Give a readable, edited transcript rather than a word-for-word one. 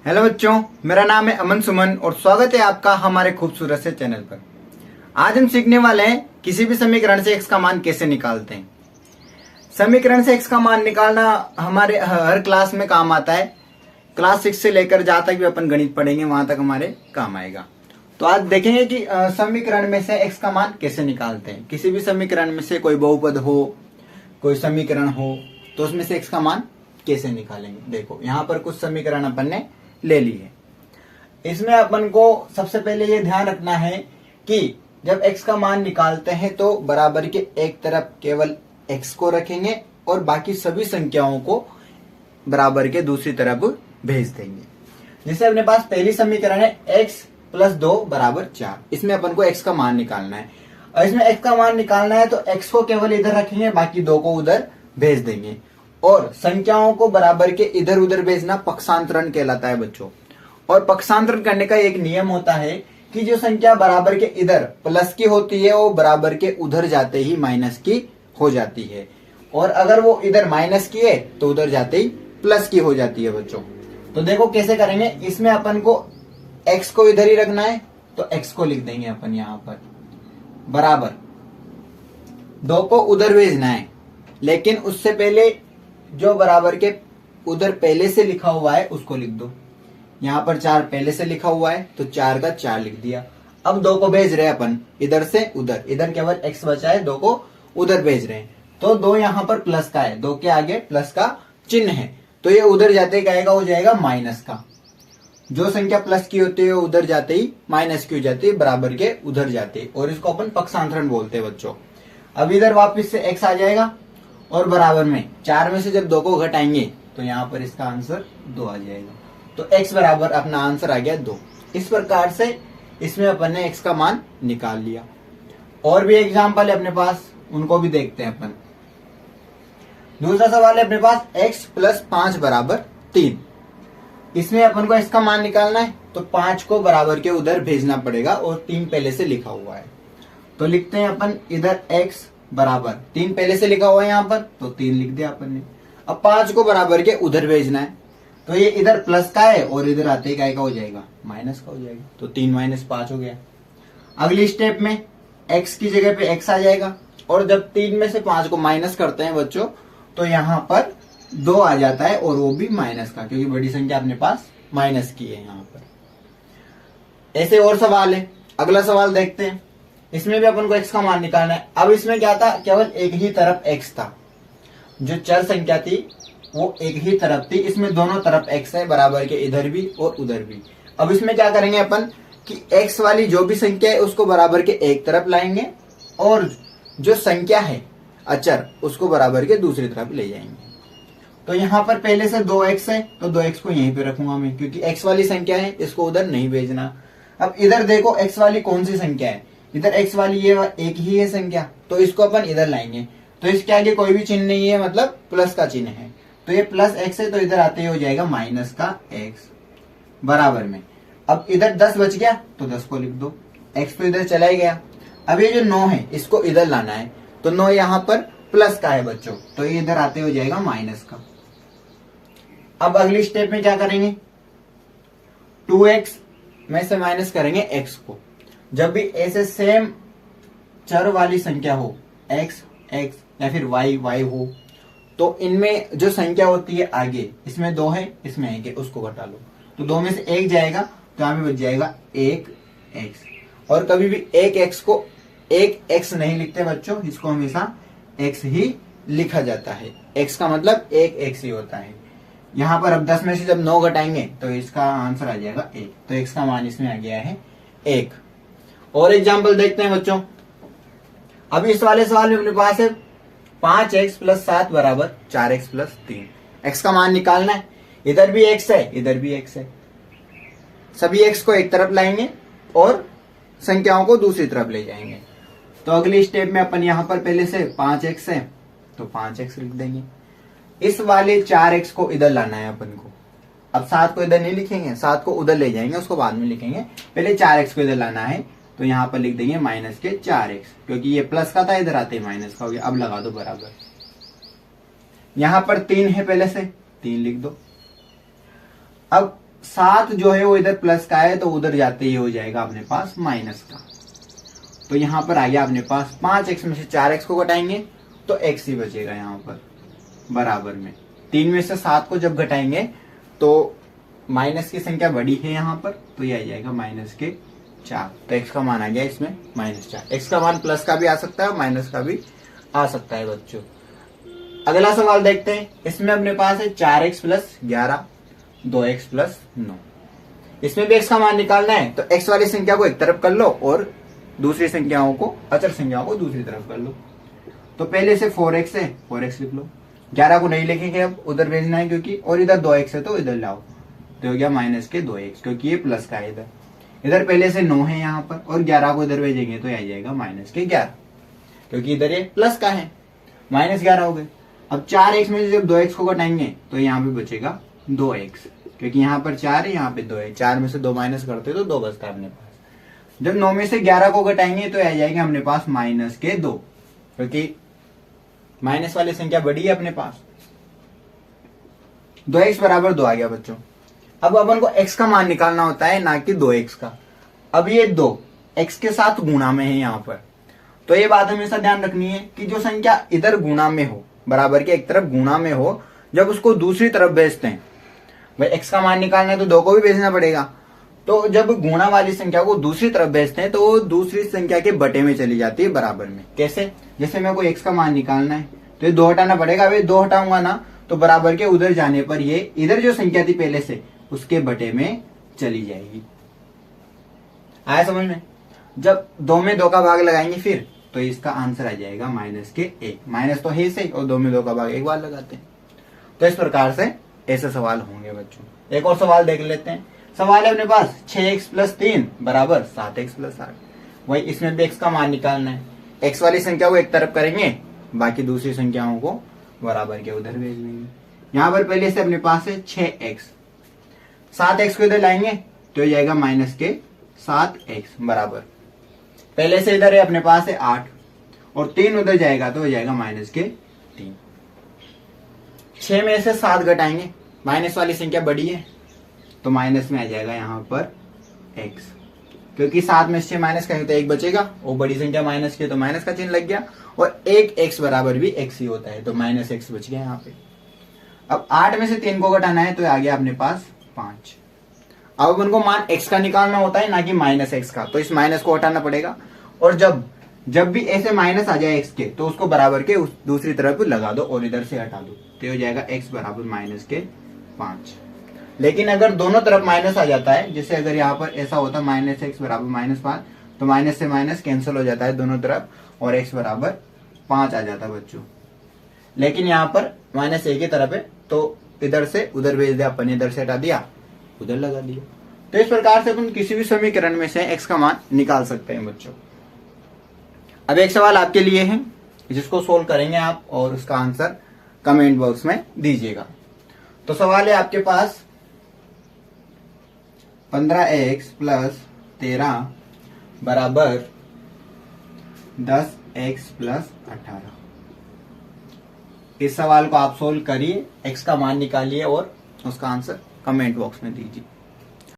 Hello बच्चों, मेरा नाम है अमन सुमन और स्वागत है आपका हमारे खूबसूरत से चैनल पर। आज हम सीखने वाले हैं किसी भी समीकरण से x का मान कैसे निकालते हैं। समीकरण से x का मान निकालना हमारे हर क्लास में काम आता है। क्लास 6 से लेकर जहां तक भी अपन गणित पढ़ेंगे वहां तक हमारे काम आएगा। तो आज देखेंगे कि समीकरण में से x का मान कैसे निकालते हैं। किसी भी समीकरण में से कोई बहुपद हो, कोई समीकरण हो, तो उसमें से x का मान कैसे निकालेंगे। देखो यहाँ पर कुछ समीकरण अपन ने ले ली है। इसमें अपन को सबसे पहले ये ध्यान रखना है कि जब x का मान निकालते हैं तो बराबर के एक तरफ केवल x को रखेंगे और बाकी सभी संख्याओं को बराबर के दूसरी तरफ भेज देंगे। जैसे अपने पास पहली समीकरण है x + 2 = 4। इसमें अपन को x का मान निकालना है और इसमें x का मान निकालना है तो x को केवल इधर रखेंगे, बाकी 2 को उधर भेज देंगे। और संख्याओं को बराबर के इधर उधर भेजना पक्षांतरण कहलाता है बच्चों। और पक्षांतरण करने का एक नियम होता है कि जो संख्या बराबर के इधर प्लस की होती है वो बराबर के उधर जाते ही माइनस की हो जाती है, और अगर वो इधर माइनस की है तो उधर जाते ही प्लस की हो जाती है बच्चों। तो देखो कैसे करेंगे। इसमें अपन को x को इधर ही रखना है तो x को लिख देंगे अपन यहाँ पर बराबर 2 को उधर भेजना है, लेकिन उससे पहले जो बराबर के उधर पहले से लिखा हुआ है उसको लिख दो। यहाँ पर 4 पहले से लिखा हुआ है तो 4 का 4 लिख दिया। अब 2 को भेज रहे हैं अपन इधर से उधर, इधर केवल x बचा है, 2 को उधर भेज रहे हैं तो 2 यहाँ पर प्लस का है, 2 के आगे प्लस का चिन्ह है तो ये उधर जाते क्या आएगा, हो जाएगा माइनस का। जो संख्या प्लस की होती है उधर जाते ही माइनस की हो जाती है, बराबर के उधर जाते ही, और इसको अपन पक्षांतरण बोलते हैं बच्चों। अब इधर वापिस से x आ जाएगा और बराबर में 4 में से जब 2 को घटाएंगे तो यहाँ पर इसका आंसर 2 आ जाएगा। तो x बराबर अपना आंसर आ गया 2। इस प्रकार से इसमें अपन ने x का मान निकाल लिया। और भी एग्जाम्पल है अपने पास, उनको भी देखते हैं अपन। दूसरा सवाल है अपने पास x + 5 = 3। इसमें अपन को x का मान निकालना है तो 5 को बराबर के उधर भेजना पड़ेगा और 3 पहले से लिखा हुआ है तो लिखते हैं अपन इधर x बराबर 3 पहले से लिखा हुआ है यहाँ पर तो 3 लिख दिया अपन ने। अब 5 को बराबर के उधर भेजना है तो ये इधर प्लस का है और इधर आते क्या का हो जाएगा, माइनस का हो जाएगा। तो 3 - 5 हो गया। अगली स्टेप में x की जगह पे x आ जाएगा और जब 3 में से 5 को माइनस करते हैं बच्चों तो यहाँ पर 2 आ जाता है और वो भी माइनस का, क्योंकि बड़ी संख्या अपने पास माइनस की है यहाँ पर। ऐसे और सवाल है। अगला सवाल देखते हैं। इसमें भी अपन को x का मान निकालना है। अब इसमें क्या था, केवल एक ही तरफ x था, जो चर संख्या थी वो एक ही तरफ थी। इसमें दोनों तरफ x है, बराबर के इधर भी और उधर भी। अब इसमें क्या करेंगे अपन कि x वाली जो भी संख्या है उसको बराबर के एक तरफ लाएंगे और जो संख्या है अचर उसको बराबर के दूसरी तरफ ले जाएंगे। तो यहाँ पर पहले से 2x है तो 2x को यहीं पे रखूंगा मैं, क्योंकि x वाली संख्या है, इसको उधर नहीं भेजना। अब इधर देखो x वाली कौन सी संख्या है, इधर x वाली ये एक ही है संख्या, तो इसको अपन इधर लाएंगे तो इसके आगे कोई भी चिन्ह नहीं है, मतलब प्लस का चिन्ह है तो ये +x है तो इधर आते ही हो जाएगा माइनस का x बराबर में। अब इधर 10 बच गया तो 10 को लिख दो, x तो इधर चला ही गया। अब ये जो 9 है इसको इधर लाना है तो 9 यहाँ पर प्लस का है बच्चों तो ये इधर आते हो जाएगा माइनस का। अब अगली स्टेप में क्या करेंगे, 2x में से माइनस करेंगे x को। जब भी ऐसे सेम चर वाली संख्या हो, x x या फिर y y हो, तो इनमें जो संख्या होती है आगे, इसमें 2 है इसमें 1 है, उसको घटा लो तो 2 में से 1 जाएगा तो यहाँ पे बच जाएगा 1x। और कभी भी 1x को 1x नहीं लिखते बच्चों, इसको हमेशा x ही लिखा जाता है। x का मतलब 1x ही होता है। यहाँ पर अब 10 में से जब 9 घटाएंगे तो इसका आंसर आ जाएगा 1, तो x का मान इसमें आ गया है 1। और एग्जाम्पल देखते हैं बच्चों। अब इस वाले सवाल में अपने पास है 5x + 7 = 4x + 3। x का मान निकालना है। इधर भी x है इधर भी x है, सभी x को एक तरफ लाएंगे और संख्याओं को दूसरी तरफ ले जाएंगे। तो अगली स्टेप में अपन यहाँ पर पहले से 5x है तो 5x लिख देंगे। इस वाले 4x को इधर लाना है अपन को। अब 7 को इधर नहीं लिखेंगे, 7 को उधर ले जाएंगे, उसको बाद में लिखेंगे। पहले 4x को इधर लाना है तो यहाँ पर लिख देंगे माइनस के 4x, क्योंकि ये प्लस का था, इधर आते ही माइनस का हो गया। अब लगा दो बराबर। यहाँ पर 3 है पहले से, 3 लिख दो। अब 7 जो है वो इधर प्लस का है, तो उधर जाते ही हो जाएगा अपने पास माइनस का। तो यहां पर आ गया अपने पास 5x में से 4x को घटाएंगे तो x ही बचेगा यहाँ पर बराबर में। 3 में से 7 को जब घटाएंगे तो माइनस की संख्या बड़ी है यहाँ पर, तो ये आ जाएगा माइनस के 4। तो x का मान आ गया इसमें -4। x का मान प्लस का भी आ सकता है, माइनस का भी आ सकता है बच्चों। अगला सवाल देखते हैं। इसमें अपने पास है 4x + 11, 2x + 9। इसमें भी x का मान निकालना है, तो x वाली संख्या को एक तरफ कर लो और दूसरी संख्याओं को, अचर संख्याओं को दूसरी तरफ कर लो। तो पहले से 4x है, 4x लिख लो। 11 को नहीं लिखेंगे, अब उधर भेजना है क्योंकि, और इधर 2x है तो इधर लाओ, तो हो गया -2x, क्योंकि ये प्लस का है। इधर पहले से 9 है यहाँ पर, और 11 को इधर भेजेंगे तो आ जाएगा -11, क्योंकि इधर ये प्लस का है, -11 हो गए। अब 4x में से जब 2x को घटाएंगे तो यहाँ पे बचेगा 2x, क्योंकि यहाँ पर 4 है, यहाँ पे 2 है। 4 में से 2 माइनस करते तो 2 बचता है अपने पास। जब 9 में से 11 को घटाएंगे तो आ जाएगा अपने पास -2, क्योंकि माइनस वाली संख्या बड़ी है अपने पास। 2x बराबर 2 आ गया बच्चों। अब अपन को x का मान निकालना होता है, ना कि 2x का। अब ये 2 x के साथ गुणा में है यहाँ पर, तो ये बात हमेशा ध्यान रखनी है कि जो संख्या इधर गुणा में हो, बराबर के एक तरफ गुणा में हो, जब उसको दूसरी तरफ भेजते हैं, भाई x का मान निकालना है तो 2 को भी भेजना पड़ेगा। तो जब गुणा वाली संख्या को दूसरी तरफ भेजते हैं तो वो दूसरी संख्या के बटे में चली जाती है बराबर में। कैसे? जैसे मेरे को x का मान निकालना है तो ये 2 हटाना पड़ेगा, भाई 2 हटाऊंगा ना तो बराबर के उधर जाने पर ये इधर जो संख्या थी पहले से उसके बटे में चली जाएगी। आया समझ में? जब 2 में 2 का भाग लगाएंगे फिर, तो इसका आंसर आ जाएगा -1। माइनस तो है सही, और 2 में 2 का भाग एक बार लगाते हैं। तो इस प्रकार से ऐसे सवाल होंगे बच्चों। एक और सवाल देख लेते हैं। सवाल है अपने पास 6x + 3 = 7x + 8। वही इसमें भी x का मान निकालना है। x वाली संख्या को एक तरफ करेंगे, बाकी दूसरी संख्याओं को बराबर के उधर भेज देंगे। यहाँ पर पहले से अपने पास है 6x, 7x को इधर लाएंगे तो हो जाएगा -7x बराबर, पहले से इधर है अपने पास है 8, और 3 उधर जाएगा तो हो जाएगा -3। 6 में से 7 घटाएंगे, माइनस वाली संख्या बड़ी है तो माइनस में आ जाएगा यहाँ पर x, क्योंकि 7 में से 6 माइनस करेंगे तो 1 बचेगा, वो बड़ी संख्या माइनस की तो माइनस का चिन्ह लग गया, और 1x बराबर भी x ही होता है, तो -x बच गया यहाँ पे। अब 8 में से 3 को घटाना है तो आ गया अपने पास 5। अब उनको मान x का निकालना होता है, ना कि -x का, तो इस माइनस को हटाना पड़ेगा। और जब भी ऐसे माइनस आ जाए x के, तो उसको बराबर के उस दूसरी तरफ लगा दो और इधर से हटा दो, तो हो जाएगा x बराबर -5। लेकिन अगर दोनों तरफ माइनस आ जाता है, जैसे अगर यहाँ पर ऐसा होता -x बराबर -5, तो माइनस से माइनस कैंसिल हो जाता है दोनों तरफ, और x बराबर 5 आ जाता है बच्चों। लेकिन यहाँ पर -1 की तरफ है, तो इधर से उधर भेज दिया अपन, इधर से हटा दिया, उधर लगा दिया। तो इस प्रकार से अपन किसी भी समीकरण में से x का मान निकाल सकते हैं बच्चों। अब एक सवाल आपके लिए है, जिसको सोल्व करेंगे आप, और उसका आंसर कमेंट बॉक्स में दीजिएगा। तो सवाल है आपके पास 15x + 13 = 10x + 18। इस सवाल को आप सोल्व करिए, x का मान निकालिए और उसका आंसर कमेंट बॉक्स में दीजिए।